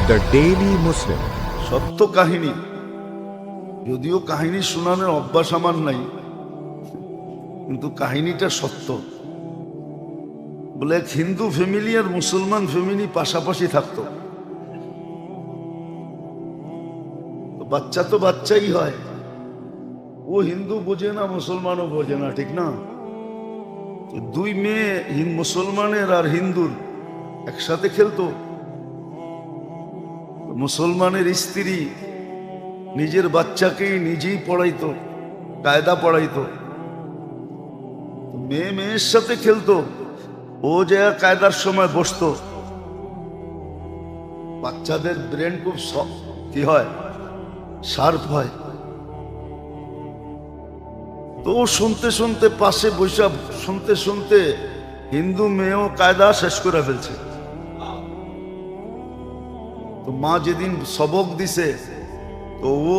The daily মুসলিম। সত্য কাহিনী, যদিও কাহিনী শোনানোর অভ্যাস আমার নাই, কিন্তু কাহিনীটা সত্য। বলে এক হিন্দু ফ্যামিলি আর মুসলমান ফ্যামিলি পাশাপাশি থাকতো। বাচ্চা তো বাচ্চাই হয়, ও হিন্দু বোঝে না, মুসলমানও বোঝে না, ঠিক না? দুই মেয়ে মুসলমানের আর হিন্দুর একসাথে খেলতো। মুসলমানের স্ত্রী নিজের বাচ্চাকেই নিজেই পড়াইতো, কায়দা পড়াইতো। মেয়ে মেয়ের সাথে খেলতো, ও যে কায়দার সময় বসতো। বাচ্চাদের ব্রেন খুব কি হয়, শার্প হয়। তো শুনতে শুনতে পাশে বৈশা শুনতে শুনতে হিন্দু মেয়েও কায়দা শেষ করে ফেলছে। তো মা যেদিন সবক দিছে, তো ও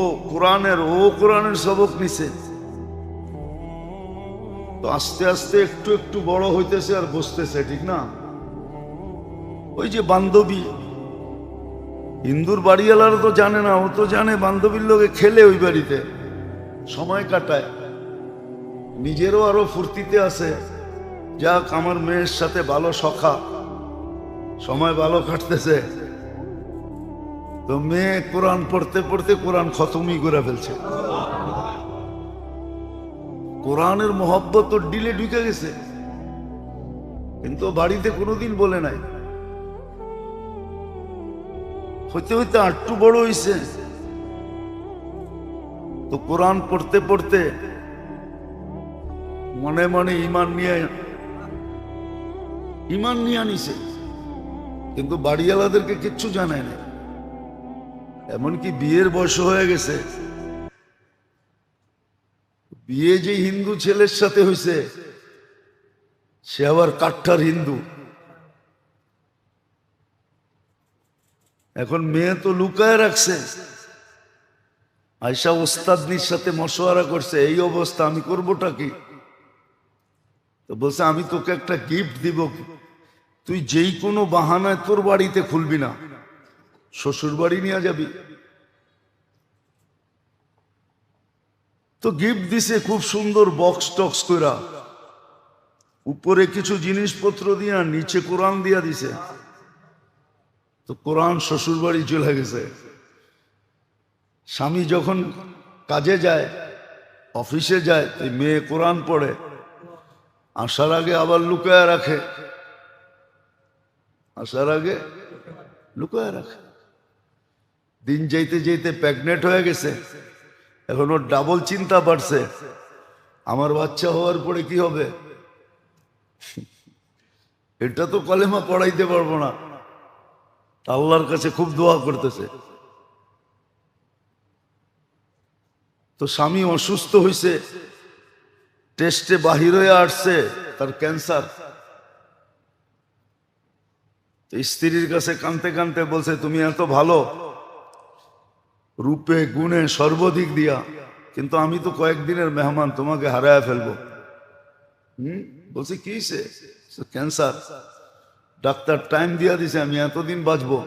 কোরআনের সবক নিছে। তো আস্তে আস্তে একটু একটু বড় হইতেছে আর বসতেছে, ঠিক না? ওই যে বান্ধবী, হিন্দুর বাড়িওয়ালারা তো জানে না, ও তো জানে বান্ধবীর লোকে খেলে ওই বাড়িতে সময় কাটায়, নিজেরও আরো ফুর্তিতে আছে। যাক, আমার মেয়ের সাথে ভালো সখা, সময় ভালো কাটতেছে। তো মেয়ে কোরআন পড়তে পড়তে কোরআন খতমই করে ফেলছে। কোরআনের মহব্বত তো ডিলে ঢুকে গেছে, কিন্তু বাড়িতে কোনোদিন বলে নাই। হইতে হইতে আটটু বড় হইছে, তো কোরআন পড়তে পড়তে মনে মনে ইমান নিয়ে আনিছে, কিন্তু বাড়িওয়ালাদেরকে কিচ্ছু জানায় না। এমনকি বিয়ের বয়স হয়ে গেছে, বিয়ে যে হিন্দু ছেলের সাথে হয়েছে, সে আবার কাঠ্টার হিন্দু। এখন মেয়ে তো লুকায় রাখছে, আয়সা ওস্তাদনির সাথে মশওয়ারা করছে, এই অবস্থা আমি করবোটা কি? তো বলছে, আমি তোকে একটা গিফট দিব, তুই যেই কোনো বাহানায় তোর বাড়িতে খুলবি না, শ্বশুর বাড়ি নিয়ে যাবি। তো গিফট দিছে খুব সুন্দর বক্স টক্স কইরা, উপরে কিছু জিনিসপত্র দিয়া নিচে কোরআন দিয়া দিছে। তো কোরআন শ্বশুর বাড়ি চলে গেছে। স্বামী যখন কাজে যায়, অফিসে যায়, এই মেয়ে কোরআন পড়ে, আসার আগে আবার লুকায় রাখে, আসার আগে লুকায় রাখে। দিন যাইতে যাইতে প্রেগনেন্ট হয়ে গেছে। এখন ওর ডাবল চিন্তা বাড়ছে, আমার বাচ্চা হওয়ার পরে কি হবে? এটা তো কলেমা পড়াইতে পারবো না। আল্লাহর কাছে খুব দোয়া করতেছে। তো স্বামী অসুস্থ হয়েছে, টেস্টে বাহির হয়ে আসছে তার ক্যান্সার। স্ত্রীর কাছে কাঁদতে কাঁদতে বলছে, তুমি এত ভালো রূপে গুণে সর্বদিক দিয়া, কিন্তু আমি তো কয়েকদিনের মেহমান, তোমাকে হারায় ফেলবো। বলছে কি হয়েছে? ক্যান্সার, ডাক্তার টাইম দিয়া দিছে, আমি এতদিন বাঁচবো।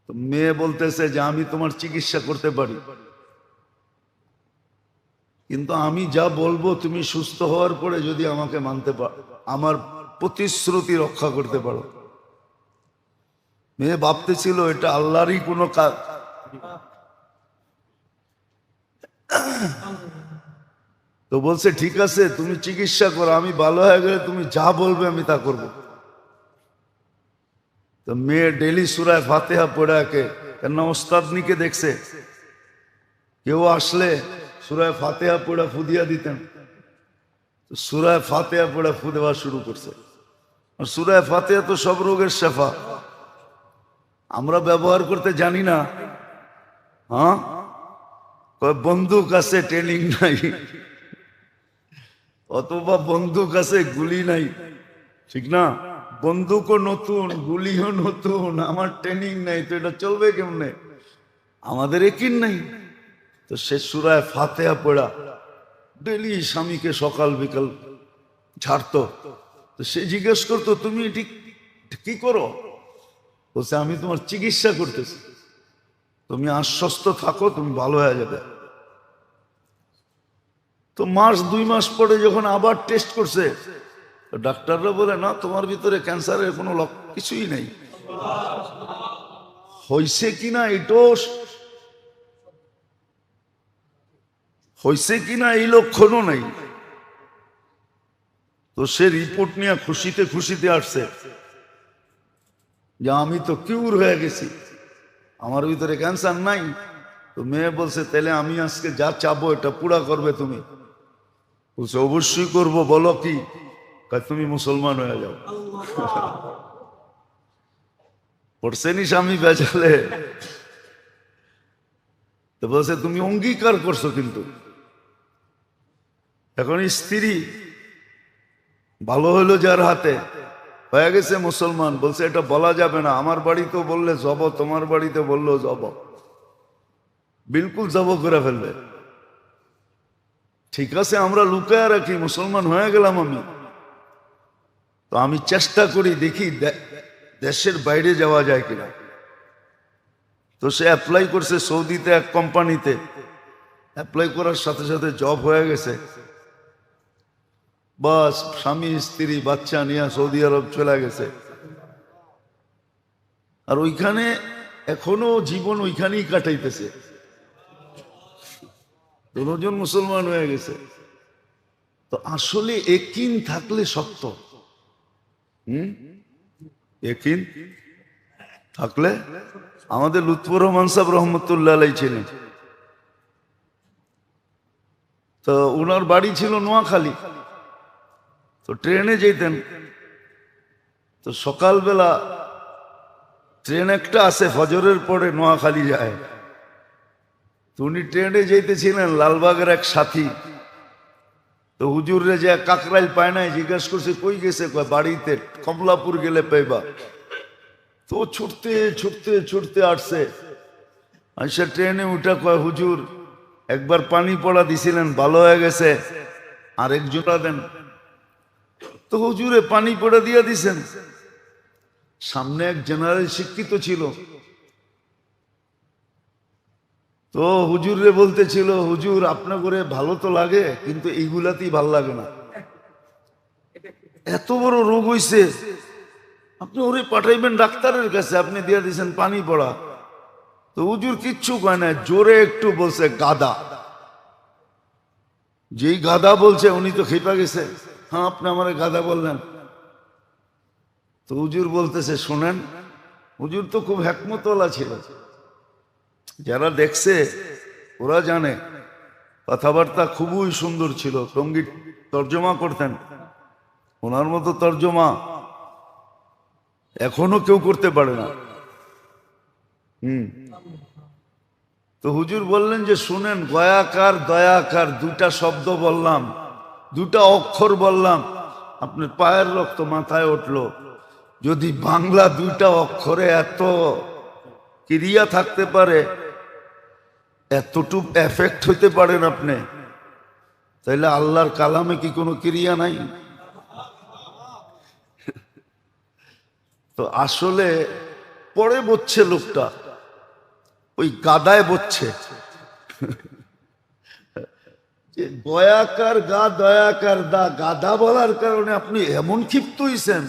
তো মেয়ে বলতেছে যে আমি তোমার চিকিৎসা করতে পারি, কিন্তু আমি যা বলবো তুমি সুস্থ হওয়ার পরে যদি আমাকে মানতে পারো, আমার প্রতিশ্রুতি রক্ষা করতে পারো। মেয়ে ভাবতেছিল এটা আল্লাহরই কোনো কাজ। তো বলছে ঠিক আছে, তুমি চিকিৎসা করো, আমি ভালো হয়ে গেলে তুমি যা বলবে আমি তা করব। তো মেয়ে ডেলি সূরা ফাতিহা পড়াকে, কেন ওস্তাদনিকে দেখছে, কেউ আসলে সূরা ফাতিহা পড়া ফুদিয়া দিতেন। তো সূরা ফাতিহা পড়া ফু দেওয়া শুরু করছে। আর সূরা ফাতিহা তো সব রোগের শেফা। আমরা ব্যবহার করতে জানি না। হ্যাঁ, বন্দুক আছে, ট্রেনিং নাই, অথবা বন্দুক আছে, গুলি নাই, ঠিক না? বন্দুকও নতুন, গুলিও নতুন, আমার ট্রেনিং নাই, তো এটা চলবে কেমনে? আমাদের একিন নাই। তো সে সূরা ফাতিহা পড়া ডেলি স্বামীকে সকাল বিকাল ছাড়তো। তো সে জিজ্ঞেস করতো, তুমি ঠিক কি করো? বলছে আমি তোমার চিকিৎসা করতেছি, তুমি আশ্বস্ত থাকো, তুমি ভালো হয়ে যাবে। তো মাস 2 মাস পরে যখন আবার টেস্ট করছে, তো ডাক্তাররা বলে না, তোমার ভিতরে ক্যান্সারের কোনো কিছুই নেই। হয়েছে কিনা এটাও, হয়েছে কিনা এই লক্ষণও নেই। তো সে রিপোর্ট নিয়ে খুশিতে খুশিতে আসছে যে আমি তো কিউর হয়ে গেছি, আমার ভিতরে ক্যান্সার নাই। তো মেয়ে বলছে তাহলে আমি আজকে যা চাবো এটা পুরা করবে তুমি? বলছে অবশ্যই করব, বলো কি? তুমি মুসলমান হয়ে যাও। পড়ছেনি স্বামী বেজালে? তো বলছে তুমি অঙ্গীকার করছো, কিন্তু এখন স্ত্রী ভালো হইলো যার হাতে, হয়ে গেছে মুসলমান। বলছে এটা বলা যাবে না, আমার বাড়িতে বললে জব, তোমার বাড়িতে বললেও জব, বিলকুল জব করে ফেলবে। ঠিক আছে, আমরা লুকায় রাখি, মুসলমান হয়ে গেলাম আমি। তো আমি চেষ্টা করি, দেখি দেশের বাইরে যাওয়া যায় কিনা। তো সে অ্যাপ্লাই করছে সৌদিতে এক কোম্পানিতে, অ্যাপ্লাই করার সাথে সাথে জব হয়ে গেছে। বাস স্বামী স্ত্রী বাচ্চা নিয়ে সৌদি আরব চলে গেছে। আর ওইখানে এখনো জীবন ওইখানেই কাটাইতেছে। দুজন মুসলমান হয়ে গেছে। তো আসলে একিন থাকলে সত্য, একিন থাকলে। আমাদের লুৎফর রহমান সাহেব রহমতুল্লাহ আলাইহি ছিলেন, তো উনার বাড়ি ছিল নোয়াখালী। তো ট্রেনে যেতেন, তো সকালবেলা ট্রেন একটা আছে ফজরের পরে নোয়াখালী যায়। তো উনি ট্রেনে যেতেছিলেন, লালবাগের এক সাথী তো হুজুরে যে কাকরাইল পায় নাই, জিজ্ঞাসা করছে কই গেছে? বাড়িতে, কমলাপুর গেলে পাইবা। তো ছুটতে ছুটতে ছুটতে আসছে, আইসা ট্রেনে উঠা কয় হুজুর একবার পানি পড়া দিছিলেন, ভালো হয়ে গেছে, আর এক জোড়া দেন। তো হুজুরে পানি পড়া দিয়া দিছেন। সামনে এক জেনারেল শিক্ষিত ছিল, তো হুজুরে বলতেছিল হুজুর আপনার করে ভালো তো লাগে, কিন্তু এইগুলাতেই ভাল লাগে না। এত বড় রোগ হইছে, আপনি ওরে পাঠাইবেন ডাক্তারের কাছে, আপনি দিয়ে দিয়েছেন পানি পড়া। তো হুজুর কিচ্ছু কয় না, জোরে একটু বলছে গাদা। যেই গাদা বলছে উনি তো খেপা গেছে, হ্যাঁ আপনি আমার গাদা বললেন। তো হুজুর বলতেছে শোনেন, হুজুর তো খুব হ্যাকমতওয়ালা ছিল, যারা দেখছে ওরা জানে, কথাবার্তা খুবই সুন্দর ছিল, সঙ্গীত তর্জমা করতেন, ওনার মতো তর্জমা এখনো কেউ করতে পারে না। তো হুজুর বললেন যে শুনেন, গয়াকার দয়াকার দুটা শব্দ বললাম, দুটা অক্ষর বললাম, আপনার পায়ের রক্ত মাথায় উঠলো। যদি বাংলা দুইটা অক্ষরে এত ক্রিয়া থাকতে পারে, এতটুক এফেক্ট হইতে পারেন আপনি, তাইলে আল্লাহর কালামে কি কোনো ক্রিয়া নাই? তো আসলে পরে বলছে লোকটা, ওই গাদায় বলছে যে দয়াকার গা দয়াকার দা, গাদা বলার কারণে আপনি এমন ক্ষিপ্ত হইছেন।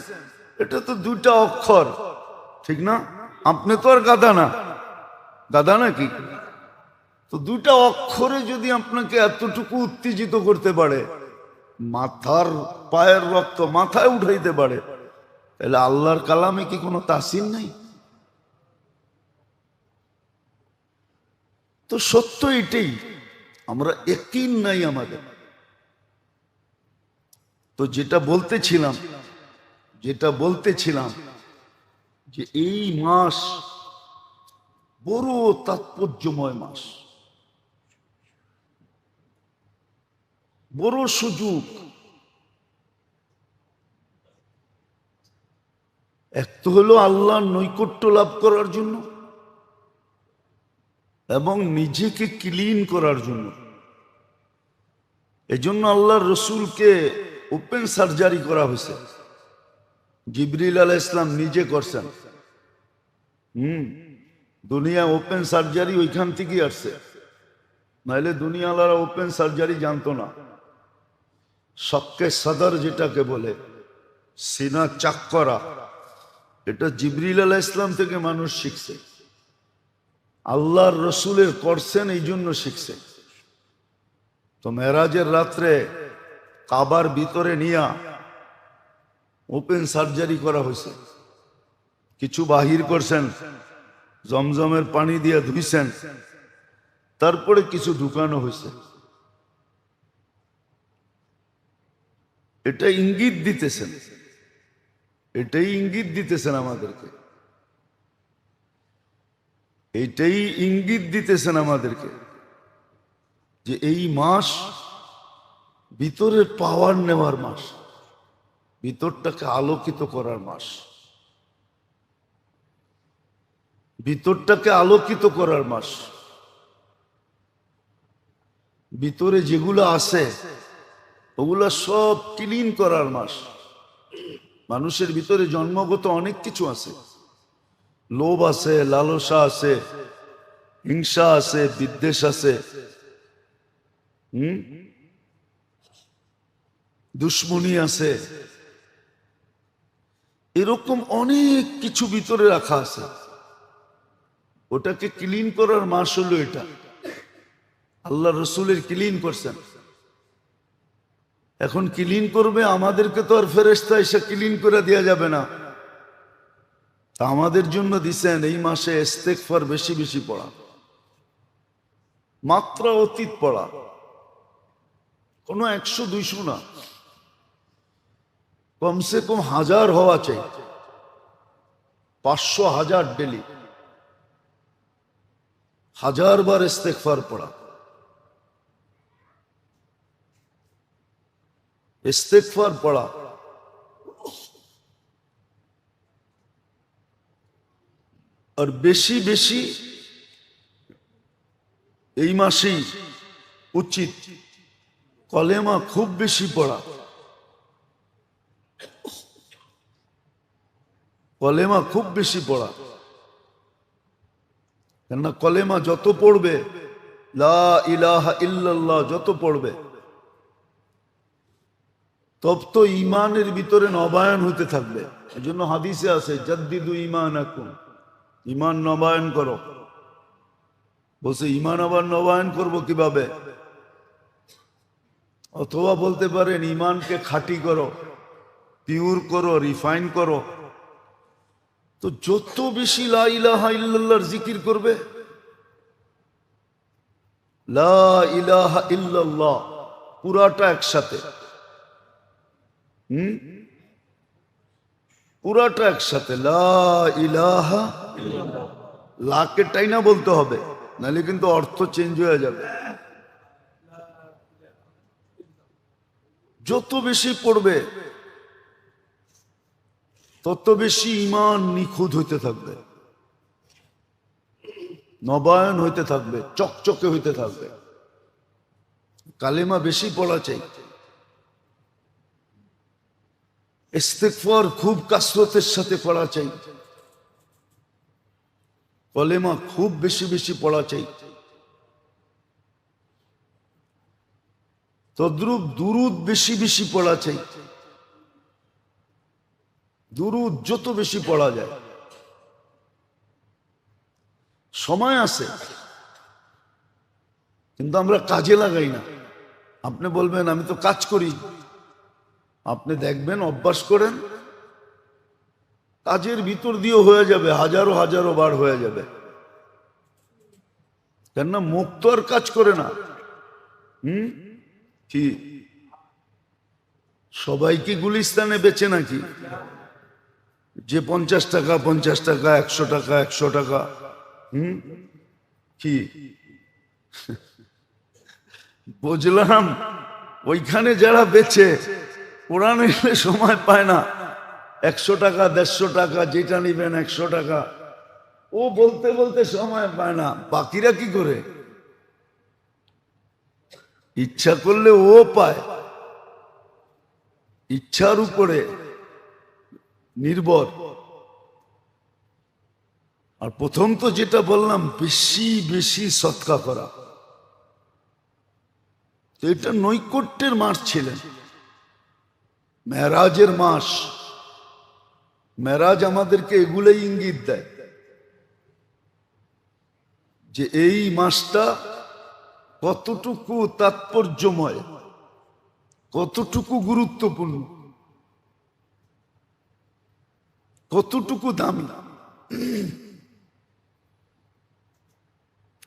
এটা তো দুইটা অক্ষর, ঠিক না? আপনি তো আর গাদা না, গাদা নাকি? তো দুইটা অক্ষরে যদি আপনাকে এতটুকু উত্তেজিত করতে পারে, মাথার পায়ের রক্ত মাথায় উঠাইতে পারে, তাহলে আল্লাহর কালামে কি কোনো তাসির নাই? তো সত্য এটাই, আমরা ইয়াকিন নাই আমাদের। তো যেটা বলতেছিলাম যে এই মাস বড় তাৎপর্যময় মাস, বড় সুযোগ। এক তো হলো আল্লাহর নৈকট্য লাভ করার জন্য এবং নিজেকে ক্লিন করার জন্য। এজন্য আল্লাহর রসুলকে ওপেন সার্জারি করা হয়েছে, জিবরিল আলাইহিস সালাম নিজে করছেন। দুনিয়া ওপেন সার্জারি ওইখান থেকেই আসছে, নাহলে দুনিয়ালারা ওপেন সার্জারি জানতো না। শক্কে সদর যেটাকে বলে, সিনা চাক করা, এটা জিবরিল আলাইহিস সালাম থেকে মানুষ শিখছে। আল্লাহর রসুলের করছেন, এই জন্য শিখছে। তো মেরাজের রাত্রে কাবার ভিতরে নিয়া ওপেন সার্জারি করা হয়েছে। কিছু বাহির করছেন, জমজমের পানি দিয়ে ধুইছেন, তারপরে কিছু ঢুকানো হয়েছে। এটা ইঙ্গিত দিতেছেন, এটাই ইঙ্গিত দিতেছেন আমাদেরকে, এইটাই ইঙ্গিত দিতেছেন আমাদেরকে যে এই মাস ভিতরের পাওয়ার নেওয়ার মাস, ভিতরটাকে আলোকিত করার মাস, ভিতরটাকে আলোকিত করার মাস। ভিতরে যেগুলো আছে ওগুলা সব ক্লিন করার মাস। মানুষের ভিতরে জন্মগত অনেক কিছু আছে, লোভ আছে, লালসা আছে, হিংসা আছে, বিদ্বেষ আছে, দুশ্মনী আছে, এরকম অনেক কিছু ভিতরে রাখা আছে। ওটাকে ক্লিন করার মাস হলো এটা। আল্লাহ রসুলের ক্লিন করছেন, এখন ক্লিন করবে আমাদেরকে। তো আর ফেরেশতা এসে ক্লিন করে দেওয়া যাবে না। তা আমাদের জন্য দিছেন এই মাসে ইস্তেগফার বেশি বেশি পড়া, মাত্রা অতীত পড়া, কোনো 100-200 না, কমসে কম 1000 হওয়া চাই, 500-1000 ডেলি, 1000 বার ইস্তেগফার পড়া। ইস্তেগফার পড়া আর বেশি বেশি এই মাসেই উচিত কলেমা খুব বেশি পড়া। কলেমা খুব বেশি পড়া, কেননা কলেমা যত পড়বে, লা ইলাহা ইল্লাল্লাহ যত পড়বে, তব তো ইমানের ভিতরে নবায়ন হতে থাকবে। এই জন্য হাদিসে আছে জাদ্দিদু ঈমানাকুম, ইমান নবায়ন করো। বলছে ইমান আবার নবায়ন করব কিভাবে? অথবা বলতে পারেন ইমানকে খাঁটি করো, পিওর করো, রিফাইন করো। তো যত বেশি লা ইলাহা ইল্লাল্লাহর জিকির করবে, লা ইলাহা ইল্লাল্লাহ পুরাটা একসাথে, পুরাটা একসাথে লা ইলাহা ইল্লাল্লাহ, লাকে টাইনা বলতে হবে, নাহলে কিন্তু অর্থ চেঞ্জ হয়ে যাবে। যত বেশি পড়বে তত বেশি ইমান নিখুঁত হইতে থাকবে, নবায়ন হইতে থাকবে, চকচকে হইতে থাকবে। কালেমা বেশি পড়া চাই, ইস্তেগফার খুব কাসরতের সাথে পড়া চাই, কলেমা খুব বেশি বেশি পড়া চাই। তদ্রূপ দুরুদ বেশি বেশি পড়া চাই। দুরুদ যত বেশি পড়া যায়, সময় আছে কিন্তু আমরা কাজে লাগাই না। আপনি বলবেন আমি তো কাজ করি, আপনি দেখবেন অভ্যাস করেন, কাজের ভিতর দিয়েও হয়ে যাবে, হাজারো হাজারো বার হয়ে যাবে। কেননা মুখ তো আর কাজ করে না। কি সবাই কি গুলিস্তানে বেচে নাকি? যে 50 টাকা 50 টাকা, 100 টাকা 100 টাকা, কি বুঝলাম? ওইখানে যারা বেচে কোরআন এলে সময় পায় না, 100 টাকা 150 টাকা যেটা নিবেন 100 টাকা, ও বলতে বলতে সময় পায় না। বাকিরা কি করে? ইচ্ছা করলে ও পায়, ইচ্ছার উপরে নির্ভর। আর প্রথম তো যেটা বললাম, বেশি বেশি সৎকা করা, তো এটা নৈকট্যের মাস ছিলেন, মেরাজের মাস। মেরাজ আমাদেরকে এগুলোই ইঙ্গিত দেয় যে এই মাসটা কতটুকু তাৎপর্যময়, কতটুকু গুরুত্বপূর্ণ, কতটুকু দামি।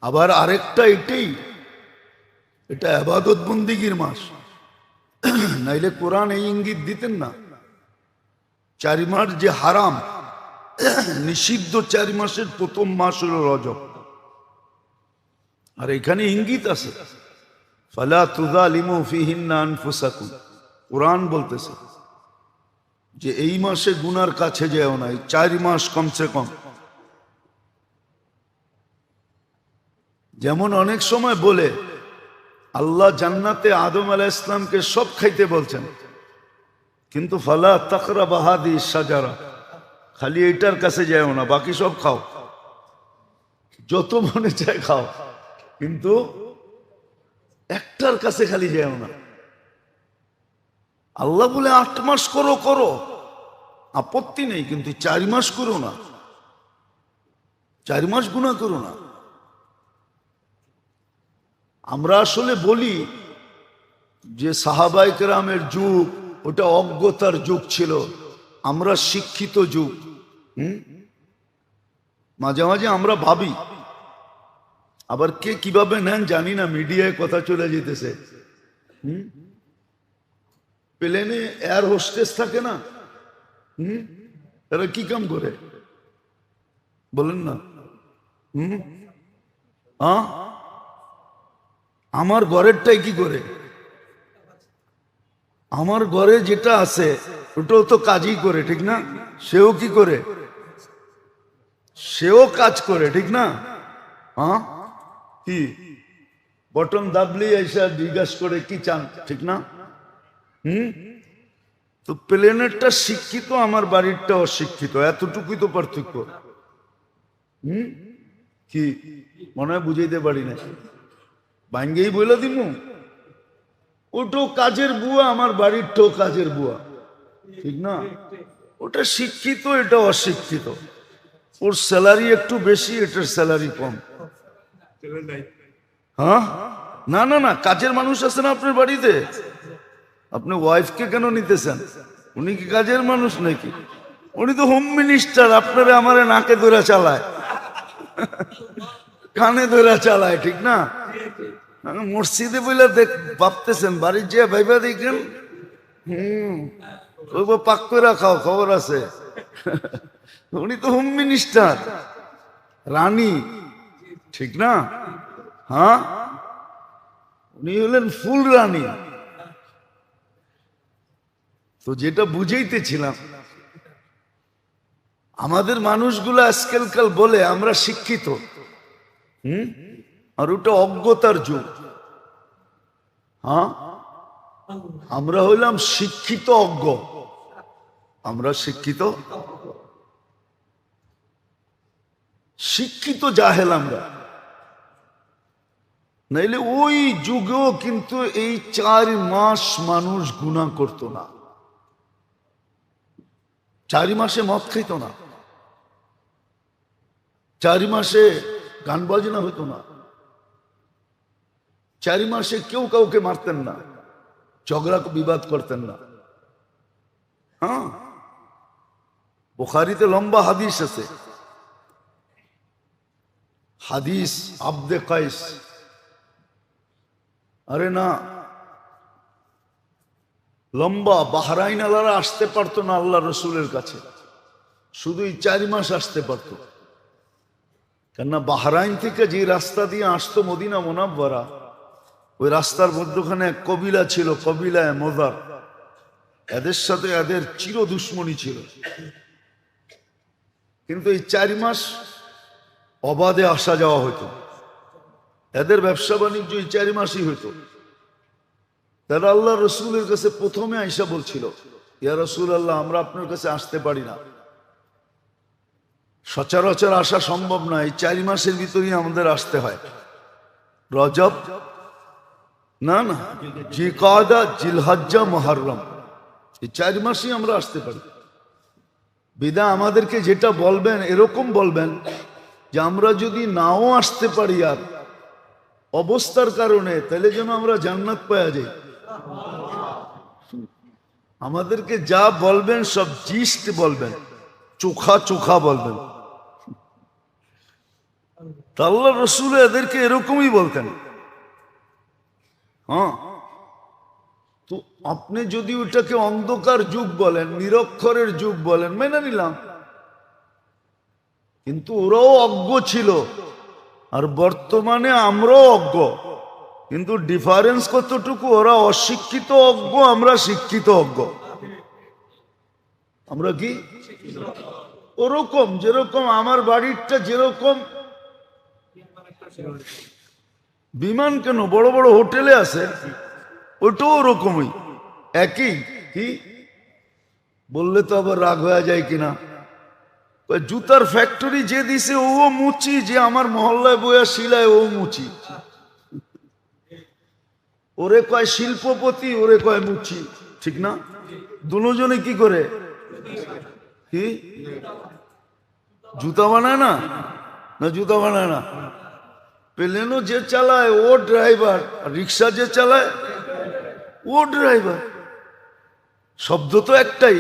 আবার আরেকটা এটা ইবাদত বন্দিগির মাস, নাইলে কোরআন এই ইঙ্গিত দিতেন না। 4 মাস যে হারাম, নিষিদ্ধ 4 মাসের প্রথম মাস হলো রজব। আর এখানে ইঙ্গিত আছে, ফালা তুযালিমু ফীহিন্না আনফুসাকুম। কোরআন বলতেছে যে এই মাসে গুনার কাছে যেও না, 4 মাস কমসে কম। যেমন অনেক সময় বলে আল্লাহ জান্নাতে আদম আলাইহিস সালামকে সব খাইতে বলছেন, কিন্তু ফালা তাকরাবা হাদিহি শাজারা, খালি এইটার কাছে যাও না, বাকি সব খাও, যত মনে চায় খাও, কিন্তু একটার কাছে খালি যাও না। আল্লাহ বলে 8 মাস করো, আপত্তি নেই, কিন্তু 4 মাস করো না, 4 মাস গুনাহ করো না। আমরা আসলে বলি যে সাহাবায়ে কেরামের যুগ ওটা অজ্ঞতার যুগ ছিল, আমরা শিক্ষিত যুগ। মাঝে মাঝে আমরা ভাবি, আবার কে কিভাবে নেন জানি না, মিডিয়ায় কথা চলে যেতেছে। প্লেনে এয়ার হোস্টেস থাকে না, তারা কি কাম করে বলেন না? আমার ঘরেরটাই কি করে? আমার ঘরে যেটা আছে ওটাও তো কাজই করে, ঠিক না? সেও কি করে? সেও কাজ করে, ঠিক না? কি বটন দাবলি এসে জিজ্ঞাসা করে কি চান, ঠিক না? তো প্লেনেরটা শিক্ষিত, আমার বাড়িরটা অশিক্ষিত, এতটুকুই তো পার্থক্য। কি মনে হয় বুঝাইতে পারি না, ভাঙ্গেই বলে দিব। ওটাও কাজের বুয়া, আমার বাড়িরটাও কাজের বুয়া, ঠিক না? ওটা শিক্ষিত, এটা অশিক্ষিত। ওর স্যালারি একটু বেশি, এটার স্যালারি কম। না না না, কাজের মানুষ আছে না আপনার বাড়িতে? আপনি ওয়াইফকে কেন নিতেছেন? উনি কি কাজের মানুষ নাকি? উনি তো হোম মিনিস্টার, আপনারা আমারে নাকে ধরে চালায়, কানে ধরে চালায়, ঠিক না? মসজিদে বলে ভাবতেছেন, বাড়ির যে ভাইবা দেখেন, ওই পাক করে খাও, খবর আছে। উনি তো হোম মিনিস্টার, রানী, ঠিক না? উনি হলেন ফুল রানী। তো যেটা বুঝাইতেছিলাম, আমাদের মানুষগুলো আজকালকাল বলে আমরা শিক্ষিত, আর ওটা অজ্ঞতার যুগ। আমরা হইলাম শিক্ষিত অজ্ঞ, আমরা শিক্ষিত জাহেল আমরা। নাইলে ওই যুগেও কিন্তু এই 4 মাস মানুষ গুনাহ করত না, 4 মাসে মদ খাইত না, 4 মাসে গান বাজনা হতো না, 4 মাসে কেউ কাউকে মারতেন না, ঝগড়া বিবাদ করতেন না। বুখারীতে লম্বা হাদিস আছে, হাদিস আব্দে কাইস। আরে না, লম্বা, বাহরাইন আলারা আসতে পারতো না আল্লাহ রসুলের কাছে, শুধুই 4 মাস আসতে পারত। কেননা বাহরাইন থেকে যে রাস্তা দিয়ে আসতো মদিনা মুনাওয়ারা, ওই রাস্তার মধ্যখানে এক কবিলা ছিল, কবিলায় মোজার। এদের সাথে এদের চির দুশ্মনী ছিল, কিন্তু এই 4 মাস অবাধে আসা যাওয়া হতো। এদের ব্যবসা বাণিজ্য এই 4 মাসই হতো। তারা আল্লাহ রসুলের কাছে প্রথমে আইসা বলছিল, ইয়া রাসূলুল্লাহ, আমরা আপনার কাছে আসতে পারি না, সচরাচর আসা সম্ভব নয়, 4 মাসের ভিতরেই আমাদের আসতে হয়। রজব না না, জিলকাদা, জিলহজ্জা, মুহররম, এই 4 মাসই আমরা আসতে পারি। বিদা আমাদেরকে যেটা বলবেন এরকম বলবেন যে আমরা যদি নাও আসতে পারি আর অবস্থার কারণে, তাহলে যেন আমরা জান্নাত পাওয়া যাই। আমাদেরকে যা বলবেন সব জিস্ট বলবেন, চোখা চোখা বলবেন। আল্লাহ রসুল এদেরকে এরকমই বলতেন। হ্যাঁ, তো আপনি যদি ওটাকে অন্ধকার যুগ বলেন, নিরক্ষরের যুগ বলেন, মেনে নিলাম, কিন্তু ওরাও অজ্ঞ ছিল আর বর্তমানে আমরাও অজ্ঞ। কিন্তু ডিফারেন্স কতটুকু, ওরা অশিক্ষিত অজ্ঞ, আমরা শিক্ষিত অজ্ঞ। আমরা কি ওরকম, যেরকম আমার বাড়িটা যেরকম বিমান কেন বড় বড় হোটেলে আছে, ওটাও ওরকমই একই। কি বললে তো আবার রাগ হয়ে যায় কিনা, জুতার ফ্যাক্টরি যে দিছে ও মুচি, যে আমার মহল্লায় বইয়া শিলায় ও মুচি। ওরে কয় শিল্পপতি, ওরে কয় মুচি, ঠিক না? দুজনে কি করে, কি জুতা বানায় না? না জুতা বানায় না, প্লেনও যে চালায় ও ড্রাইভার, রিক্সা যে চালায় ও ড্রাইভার, শব্দ তো একটাই।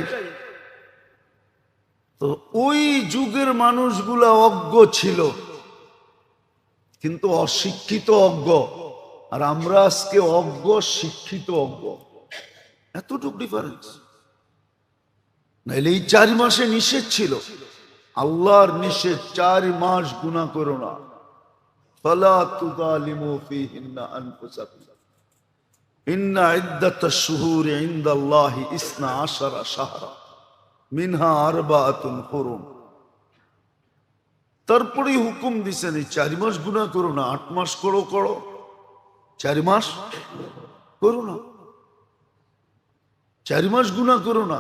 তো ওই যুগের মানুষগুলা অজ্ঞ ছিল, কিন্তু অশিক্ষিত অজ্ঞ, আর আমরা আজকে অজ্ঞ শিক্ষিত অজ্ঞ, এতটুকু ডিফারেন্স। নাইলে এই 4 মাসে নিষেধ ছিল, আল্লাহর নিষেধ, 4 মাস গুনাহ করো না। ফালা তুযালিমু ফীহিন্না আনফুসাকুম ইন্না ইদ্দাতাশ শুহুরি ইনদাল্লাহি 12 শাহরা মিনহা আরবাআতুন হুরুম। তারপরে হুকুম দিছেন এই 4 মাস গুনাহ করো না, 8 মাস করো, 4 মাস করো না, 4 মাস গুনাহ করো না।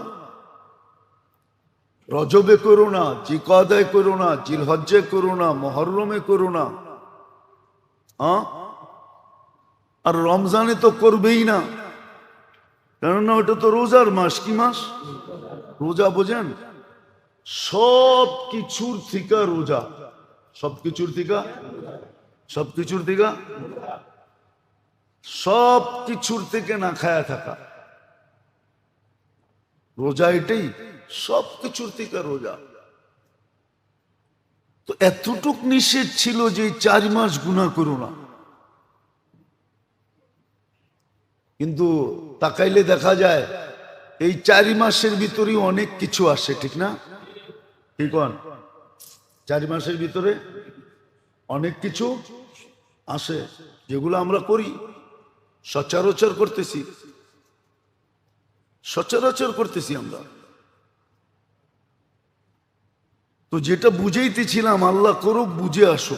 রজবে করো না, জিলকাদায় করো না, জিলহজ্জে করো না, মুহররমে করো না, আর রমজানে তো করবেই না, কেননা ওটা তো রোজার মাস। কি মাস? রোজা বোঝেন? সব কিছুর থেকে রোজা, সব কিছুর থেকে, সব কিছুর থেকে, সব কিছুর থেকে না খায়া থাকা, রোজা এটাই, সব কিছুর থেকে রোজা। তো এতটুক নিষেধ ছিল যে 4 মাস গুনাহ করো না। কিন্তু তাকাইলে দেখা যায় এই 4 মাসের ভিতরেই অনেক কিছু আসে, ঠিক না? ঠিক, 4 মাসের ভিতরে অনেক কিছু আসে যেগুলো আমরা করি, সচরাচর করতেছি, সচরাচর করতেছি আমরা। তো যেটা বুঝাইতেছিলাম, আল্লাহ করুক বুঝে আসো,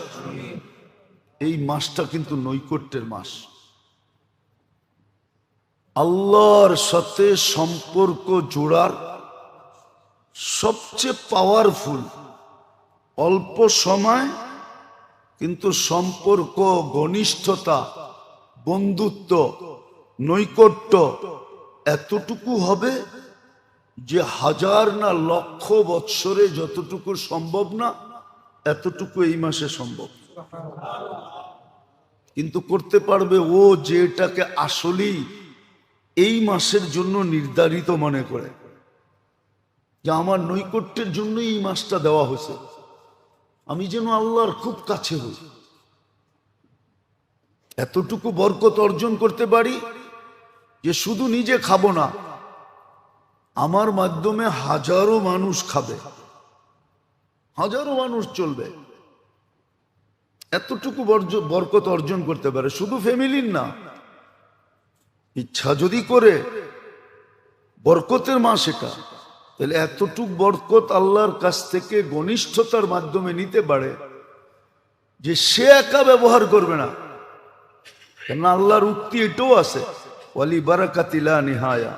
এই মাসটা কিন্তু নৈকট্যের মাস। আল্লাহর সাথে সম্পর্ক জোড়ার সবচেয়ে পাওয়ারফুল, অল্প সময় কিন্তু সম্পর্ক, ঘনিষ্ঠতা, বন্ধুত্ব, নৈকট্য এতটুকু হবে যে 1000 না লক্ষ বৎসরে যতটুকু সম্ভব না, এতটুকু এই মাসে সম্ভব। কিন্তু করতে পারবে ও যেটাকে আসলেই এই মাসের জন্য নির্ধারিত মনে করে, যে আমার নৈকট্যের জন্য এই মাসটা দেওয়া হয়েছে, আমি যেন আল্লাহর খুব কাছে হই, এতটুকু বরকত অর্জন করতে পারি যে শুধু নিজে খাবো না, আমার মাধ্যমে হাজারো মানুষ খাবে, হাজারো মানুষ চলবে, এতটুকু বরকত অর্জন করতে পারে। শুধু ফ্যামিলির না, ইচ্ছা যদি করে, বরকতের মাস এটা, তাহলে এতটুক বরকত আল্লাহর কাছ থেকে ঘনিষ্ঠতার মাধ্যমে নিতে পারে যে সে একা ব্যবহার করবে না। কেননা আল্লাহর উক্তি এটাও আছে, ওয়ালি বারাকাতি লা নিহায়া,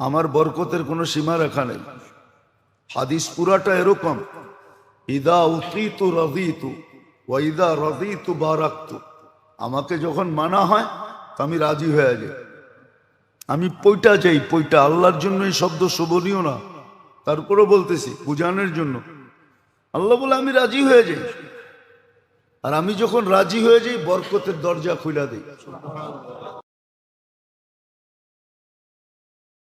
আমার বরকতের কোনো সীমা রেখা নেই। হাদিস পুরাটা এরকম, ইদা উতিতু রাদিতু ওয়া ইদা রাদিতু বারাকতু। আমাকে যখন মানা হয় তো আমি রাজি হয়ে যাই। আমি পইটা চাই, পইটা। আল্লাহর জন্য এই শব্দ শোভনীয় না, তারপরেও বলতেছি বুঝানোর জন্য। আল্লাহ বলে আমি রাজি হয়ে যাই, আর আমি যখন রাজি হয়ে যাই বরকতের দরজা খুলে দিই।